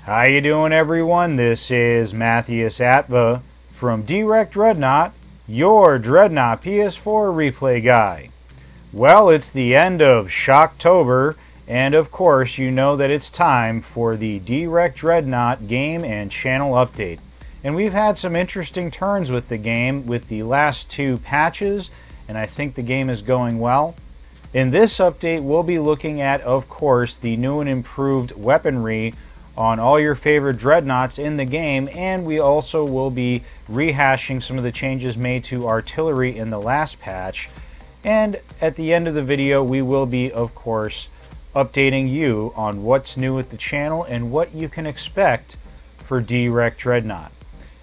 How you doing, everyone? This is Matthias Atva from Dee Rek Dreadnought, your Dreadnought PS4 replay guy. Well, it's the end of Shocktober, and of course you know that it's time for the Dee Rek Dreadnought game and channel update. And we've had some interesting turns with the game with the last two patches, and I think the game is going well. In this update, we'll be looking at, of course, the new and improved weaponry on all your favorite dreadnoughts in the game, and we also will be rehashing some of the changes made to artillery in the last patch. And at the end of the video, we will be, of course, updating you on what's new with the channel and what you can expect for Dee Rek Dreadnought.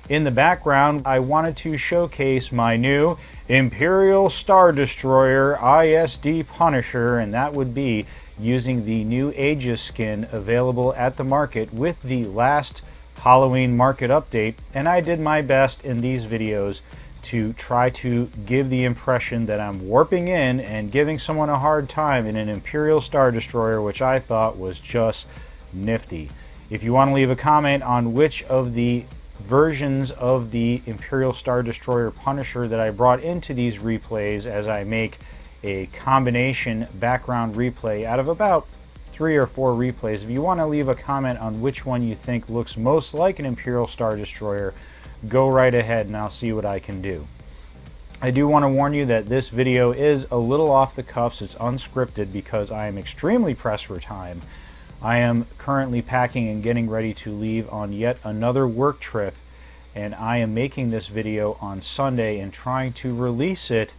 In the background, I wanted to showcase my new Imperial Star Destroyer ISD Punisher, and that would be using the new Aegis skin available at the market with the last Halloween market update. And I did my best in these videos to try to give the impression that I'm warping in and giving someone a hard time in an Imperial Star Destroyer, which I thought was just nifty. If you want to leave a comment on which of the versions of the Imperial Star Destroyer Punisher that I brought into these replays, as I make a combination background replay out of about 3 or 4 replays, if you want to leave a comment on which one you think looks most like an Imperial Star Destroyer, go right ahead and I'll see what I can do. I do want to warn you that this video is a little off the cuffs. It's unscripted because I am extremely pressed for time. I am currently packing and getting ready to leave on yet another work trip, and I am making this video on Sunday and trying to release it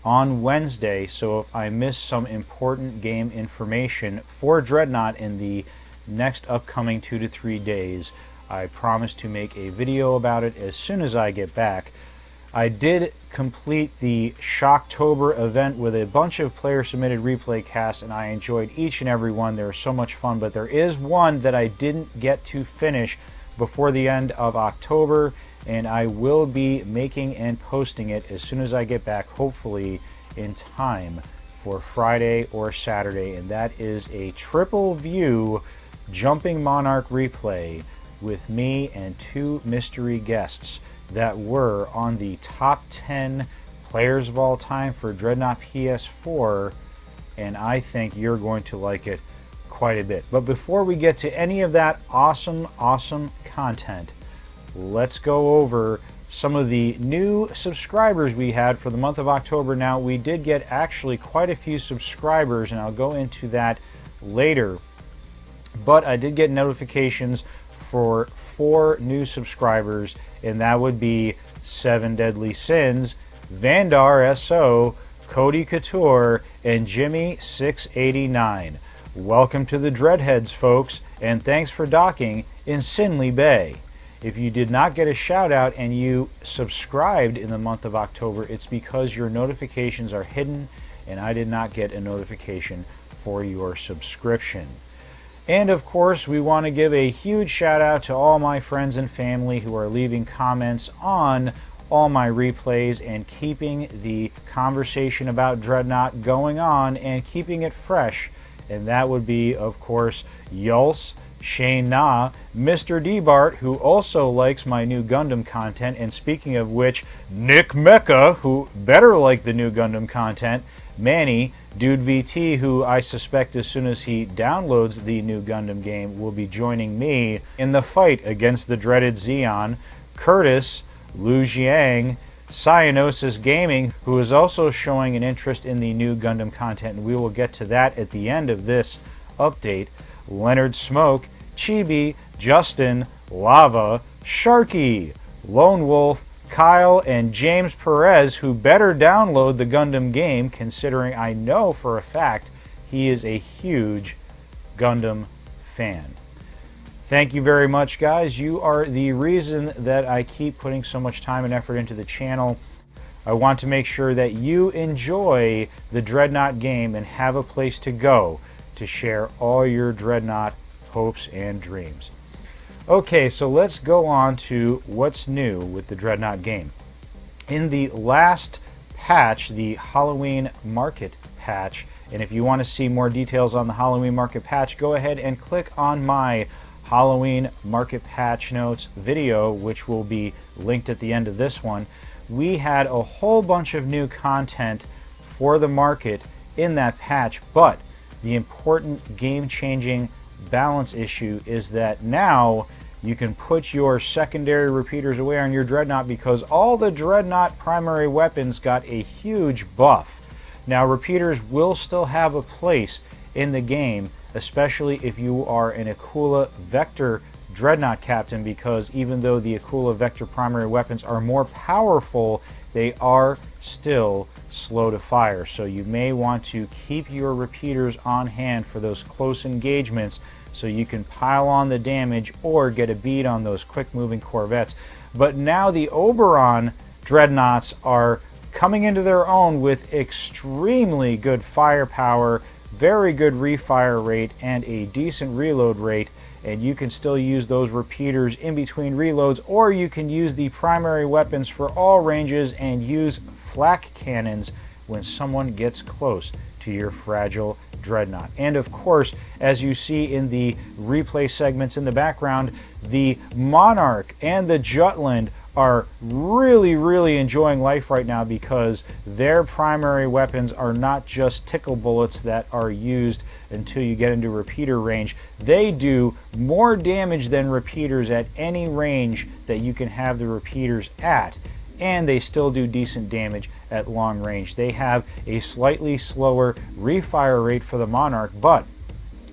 on Wednesday, so if I miss some important game information for Dreadnought in the next upcoming 2 to 3 days, I promise to make a video about it as soon as I get back. I did complete the Shocktober event with a bunch of player-submitted replay casts, and I enjoyed each and every one. They were so much fun, but there is one that I didn't get to finish before the end of October, and I will be making and posting it as soon as I get back, hopefully in time for Friday or Saturday, and that is a triple view Jumping Monarch replay with me and 2 mystery guests that were on the top 10 players of all time for Dreadnought PS4, and I think you're going to like it quite a bit. But before we get to any of that awesome content, let's go over some of the new subscribers we had for the month of October. Now, we did get actually quite a few subscribers, and I'll go into that later, but I did get notifications for 4 new subscribers, and that would be 7 Deadly Sins, Vandar SO, Cody Couture, and Jimmy689. Welcome to the Dreadheads, folks, and thanks for docking in Sinley Bay. If you did not get a shout out and you subscribed in the month of October, it's because your notifications are hidden and I did not get a notification for your subscription. And of course, we want to give a huge shout out to all my friends and family who are leaving comments on all my replays and keeping the conversation about Dreadnought going on and keeping it fresh. And that would be, of course, Yuls, Shane Na, Mr. D-Bart, who also likes my new Gundam content, and speaking of which, Nick Mecca, who better like the new Gundam content, Manny, Dude VT, who I suspect as soon as he downloads the new Gundam game will be joining me in the fight against the dreaded Zeon, Curtis, Lu Jiang, Cyanosis Gaming, who is also showing an interest in the new Gundam content, and we will get to that at the end of this update, Leonard Smoke, Chibi, Justin, Lava, Sharky, Lone Wolf, Kyle, and James Perez, who better download the Gundam game, considering I know for a fact he is a huge Gundam fan. Thank you very much, guys. You are the reason that I keep putting so much time and effort into the channel. I want to make sure that you enjoy the Dreadnought game and have a place to go to share all your Dreadnought hopes and dreams. Okay, so let's go on to what's new with the Dreadnought game. In the last patch, the Halloween Market patch, and if you want to see more details on the Halloween Market patch, go ahead and click on my Halloween market patch notes video, which will be linked at the end of this one, we had a whole bunch of new content for the market in that patch, but the important game-changing balance issue is that now you can put your secondary repeaters away on your Dreadnought because all the Dreadnought primary weapons got a huge buff. Now, repeaters will still have a place in the game, especially if you are an Akula Vector Dreadnought captain, because even though the Akula Vector primary weapons are more powerful, they are still slow to fire. So you may want to keep your repeaters on hand for those close engagements so you can pile on the damage or get a bead on those quick-moving Corvettes. But now the Oberon Dreadnoughts are coming into their own with extremely good firepower, very good refire rate, and a decent reload rate. And you can still use those repeaters in between reloads, or you can use the primary weapons for all ranges and use flak cannons when someone gets close to your fragile Dreadnought. And of course, as you see in the replay segments in the background, the Monarch and the Jutland are really enjoying life right now because their primary weapons are not just tickle bullets that are used until you get into repeater range. They do more damage than repeaters at any range that you can have the repeaters at, and they still do decent damage at long range. They have a slightly slower refire rate for the Monarch, but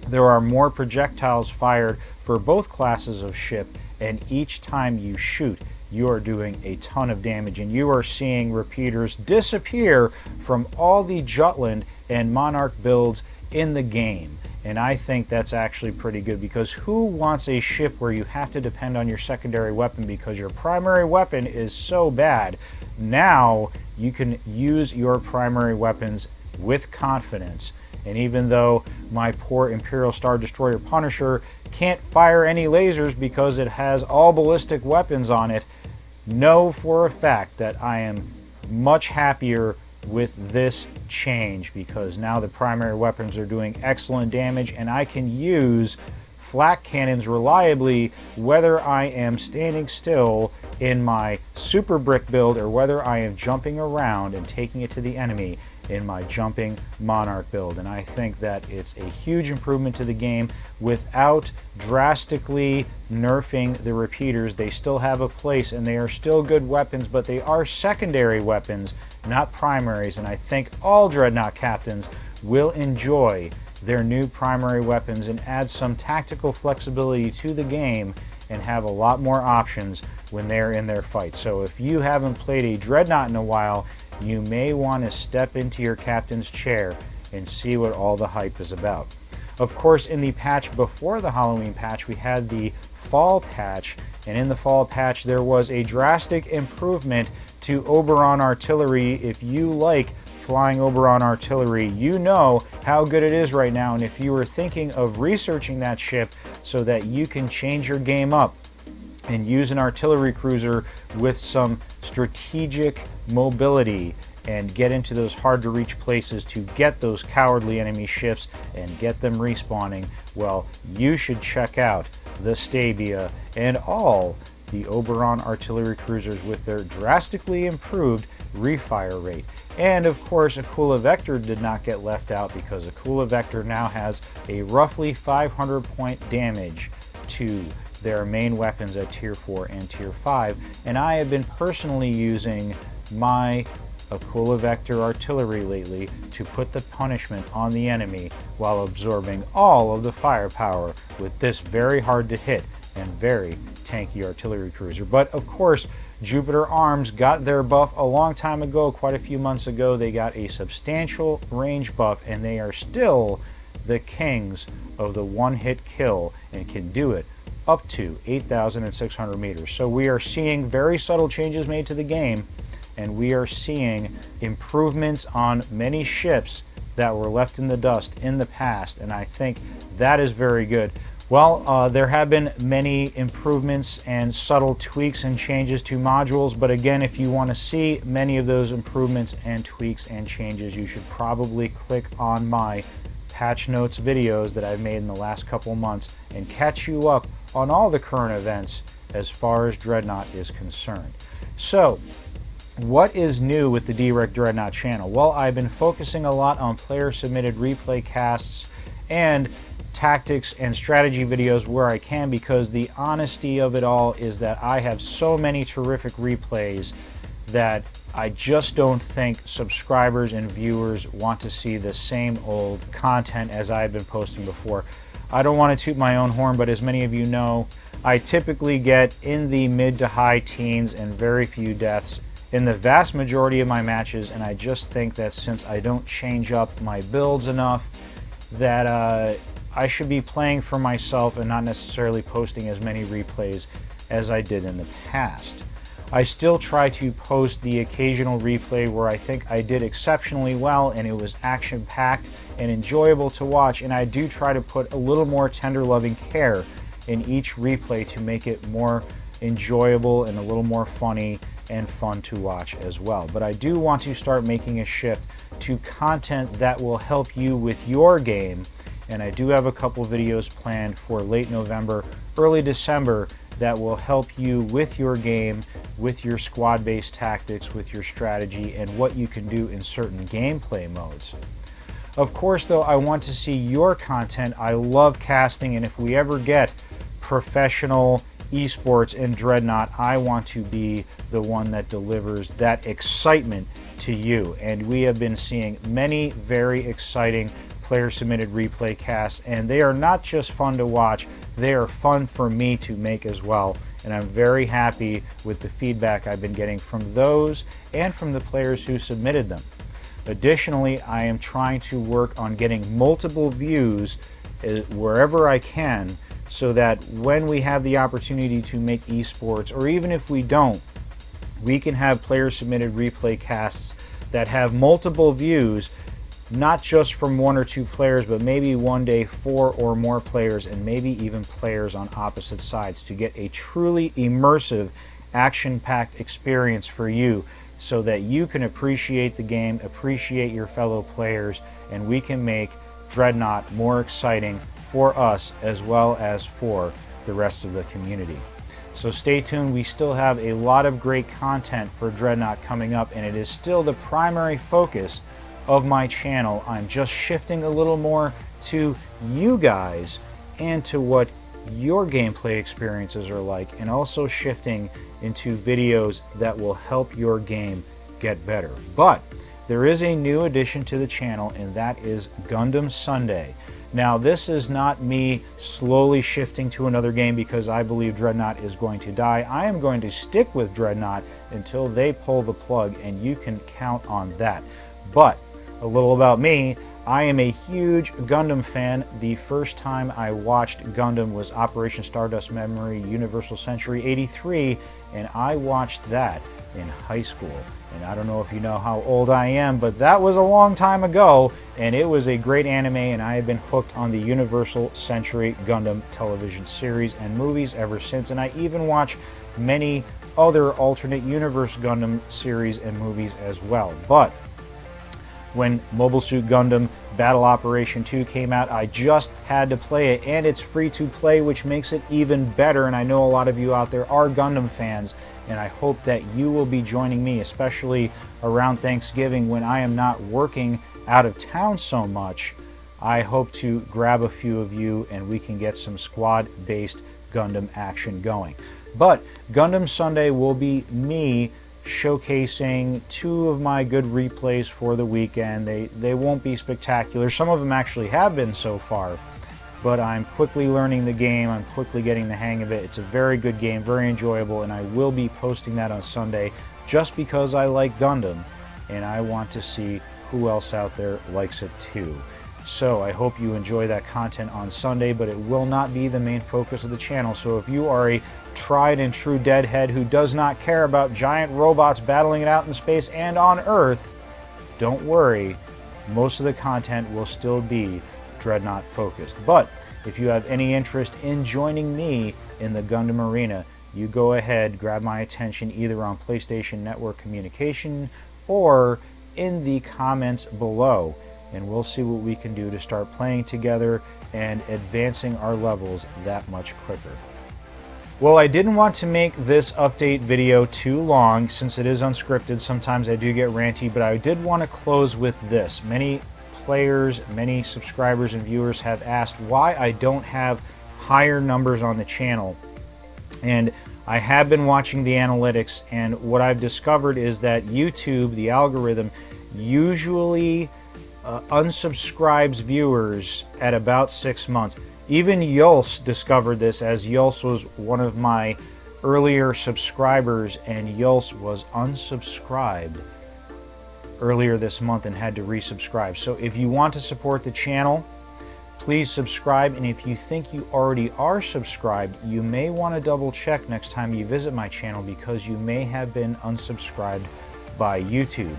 there are more projectiles fired for both classes of ship, and each time you shoot, you are doing a ton of damage, and you are seeing repeaters disappear from all the Jutland and Monarch builds in the game. And I think that's actually pretty good, because who wants a ship where you have to depend on your secondary weapon because your primary weapon is so bad? Now you can use your primary weapons with confidence. And even though my poor Imperial Star Destroyer Punisher can't fire any lasers because it has all ballistic weapons on it, know for a fact that I am much happier with this change, because now the primary weapons are doing excellent damage and I can use flak cannons reliably whether I am standing still in my super brick build or whether I am jumping around and taking it to the enemy in my jumping Monarch build. And I think that it's a huge improvement to the game without drastically nerfing the repeaters. They still have a place and they are still good weapons, but they are secondary weapons, not primaries. And I think all Dreadnought captains will enjoy their new primary weapons and add some tactical flexibility to the game and have a lot more options when they're in their fight. So if you haven't played a Dreadnought in a while, you may want to step into your captain's chair and see what all the hype is about. Of course, in the patch before the Halloween patch, we had the fall patch, and in the fall patch there was a drastic improvement to Oberon artillery. If you like flying Oberon artillery, you know how good it is right now, and if you were thinking of researching that ship so that you can change your game up and use an artillery cruiser with some strategic mobility and get into those hard to reach places to get those cowardly enemy ships and get them respawning, well, you should check out the Stabia and all the Oberon artillery cruisers with their drastically improved refire rate. And of course, Akula Vector did not get left out, because Akula Vector now has a roughly 500 point damage to their main weapons at tier 4 and tier 5, and I have been personally using my Akula Vector artillery lately to put the punishment on the enemy while absorbing all of the firepower with this very hard to hit and very tanky artillery cruiser. But of course, Jupiter Arms got their buff a long time ago, quite a few months ago. They got a substantial range buff, and they are still the kings of the one-hit kill and can do it up to 8,600 meters. So we are seeing very subtle changes made to the game, and we are seeing improvements on many ships that were left in the dust in the past, and I think that is very good. Well, there have been many improvements and subtle tweaks and changes to modules, but again, if you want to see many of those improvements and tweaks and changes, you should probably click on my patch notes videos that I've made in the last couple months and catch you up on all the current events as far as Dreadnought is concerned. So, what is new with the Dee Rek Dreadnought channel? Well, I've been focusing a lot on player-submitted replay casts and tactics and strategy videos where I can, because the honesty of it all is that I have so many terrific replays that I just don't think subscribers and viewers want to see the same old content as I've been posting before. I don't want to toot my own horn, but as many of you know, I typically get in the mid to high teens and very few deaths in the vast majority of my matches, and I just think that since I don't change up my builds enough, that I should be playing for myself and not necessarily posting as many replays as I did in the past. I still try to post the occasional replay where I think I did exceptionally well and it was action-packed and enjoyable to watch, and I do try to put a little more tender loving care in each replay to make it more enjoyable and a little more funny and fun to watch as well. But I do want to start making a shift to content that will help you with your game, and I do have a couple videos planned for late November, early December that will help you with your game, with your squad-based tactics, with your strategy, and what you can do in certain gameplay modes. Of course, though, I want to see your content. I love casting, and if we ever get professional esports in Dreadnought, I want to be the one that delivers that excitement to you. And we have been seeing many very exciting player-submitted replay casts, and they are not just fun to watch, they are fun for me to make as well. And I'm very happy with the feedback I've been getting from those and from the players who submitted them. Additionally, I am trying to work on getting multiple views wherever I can, so that when we have the opportunity to make esports, or even if we don't, we can have player-submitted replay casts that have multiple views, not just from one or two players, but maybe one day 4 or more players, and maybe even players on opposite sides, to get a truly immersive, action-packed experience for you, so that you can appreciate the game, appreciate your fellow players, and we can make Dreadnought more exciting for us as well as for the rest of the community. So stay tuned. We still have a lot of great content for Dreadnought coming up, and it is still the primary focus of my channel. I'm just shifting a little more to you guys and to what your gameplay experiences are like, and also shifting into videos that will help your game get better. But there is a new addition to the channel, and that is Gundam Sunday. Now, this is not me slowly shifting to another game because I believe Dreadnought is going to die. I am going to stick with Dreadnought until they pull the plug, and you can count on that. But a little about me: I am a huge Gundam fan. The first time I watched Gundam was Operation Stardust Memory Universal Century 83, and I watched that in high school. And I don't know if you know how old I am, but that was a long time ago, and it was a great anime, and I have been hooked on the Universal Century Gundam television series and movies ever since, and I even watch many other alternate universe Gundam series and movies as well. But when Mobile Suit Gundam Battle Operation 2 came out, I just had to play it, and it's free to play, which makes it even better. And I know a lot of you out there are Gundam fans, and I hope that you will be joining me, especially around Thanksgiving when I am not working out of town so much. I hope to grab a few of you and we can get some squad-based Gundam action going. But Gundam Sunday will be me showcasing 2 of my good replays for the weekend. They won't be spectacular. Some of them actually have been so far, but I'm quickly learning the game. I'm quickly getting the hang of it. It's a very good game, very enjoyable, and I will be posting that on Sunday just because I like Gundam, and I want to see who else out there likes it too. So I hope you enjoy that content on Sunday, but it will not be the main focus of the channel. So if you are a tried and true deadhead who does not care about giant robots battling it out in space and on Earth, don't worry. Most of the content will still be Dreadnought focused. But if you have any interest in joining me in the Gundam arena, you go ahead, grab my attention either on PlayStation Network Communication or in the comments below, and we'll see what we can do to start playing together and advancing our levels that much quicker. Well, I didn't want to make this update video too long since it is unscripted. Sometimes I do get ranty, but I did want to close with this. Many players, many subscribers and viewers have asked why I don't have higher numbers on the channel. And I have been watching the analytics, and what I've discovered is that YouTube, the algorithm, usually unsubscribes viewers at about 6 months. Even Yuls discovered this, as Yuls was one of my earlier subscribers, and Yuls was unsubscribed earlier this month and had to resubscribe. So if you want to support the channel, please subscribe, and if you think you already are subscribed, you may want to double check next time you visit my channel, because you may have been unsubscribed by YouTube.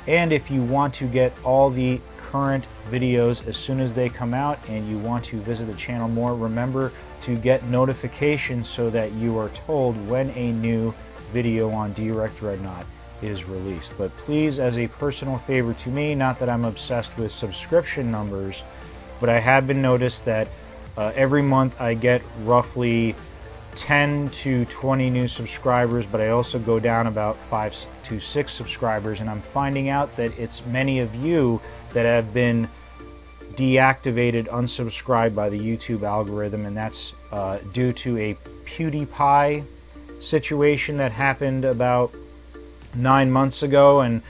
And if you want to get all the current videos as soon as they come out and you want to visit the channel more, remember to get notifications so that you are told when a new video on Dee Rek Dreadnought is released. But please, as a personal favor to me, not that I'm obsessed with subscription numbers, but I have been noticed that every month I get roughly 10 to 20 new subscribers, but I also go down about 5 to 6 subscribers, and I'm finding out that it's many of you that have been deactivated, unsubscribed by the YouTube algorithm, and that's due to a PewDiePie situation that happened about 9 months ago, and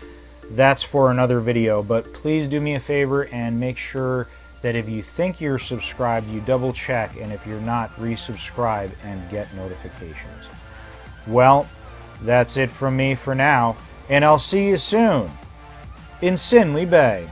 that's for another video. But please do me a favor and make sure that if you think you're subscribed, you double check, and if you're not, resubscribe and get notifications. Well, that's it from me for now, and I'll see you soon in Sinley Bay.